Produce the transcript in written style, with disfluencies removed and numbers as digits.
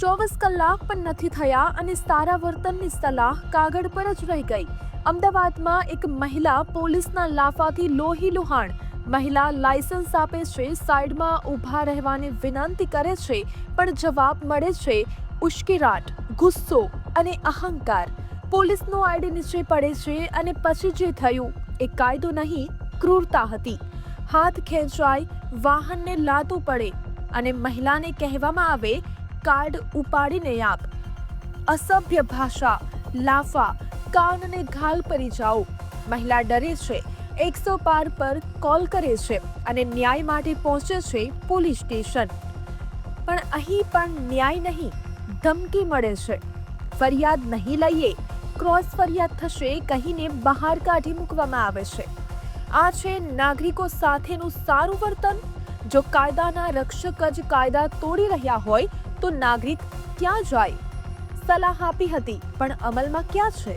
24 કલાક પણ નથી થયા અને સારા વર્તનની સલાહ કાગળ પર જ રહી ગઈ. અમદાવાદમાં એક મહિલા પોલીસના લાફાથી લોહીલુહાણ. મહિલા લાયસન્સ આપે છે, સાઈડમાં ઊભા રહેવાની વિનંતી કરે છે, પણ જવાબ મળે છે ઉશ્કેરાટ, ગુસ્સો અને અહંકાર. પોલીસનો આઈડી નીચે પડે છે અને પછી જે થયું એ કાયદો નહીં, ક્રૂરતા હતી. હાથ ખેંચાય, વાહનને લાદવું પડે અને મહિલાને કહેવામાં આવે કાર્ડ ઉપાડીને આપ. અસભ્ય ભાષા, લાફા, કાનને ઘાલ પડી જાઓ. મહિલા ડરે છે, 105 પર કોલ કરે છે અને ન્યાય માટે પહોંચે છે પોલીસ સ્ટેશન. પણ અહીં પણ ન્યાય નહીં, ધમકી મળે છે. ફરિયાદ નહીં લઈએ, ક્રોસ ફરિયાદ થશે કહીને બહાર કાઢી મૂકવામાં આવે છે. આ છે નાગરિકો સાથેનું સારું વર્તન. જો કાયદાના રક્ષક જ કાયદા તોડી રહ્યા હોય તો નાગરિક ક્યાં જાય? સલાહ આપી હતી, પણ અમલમાં ક્યાં છે?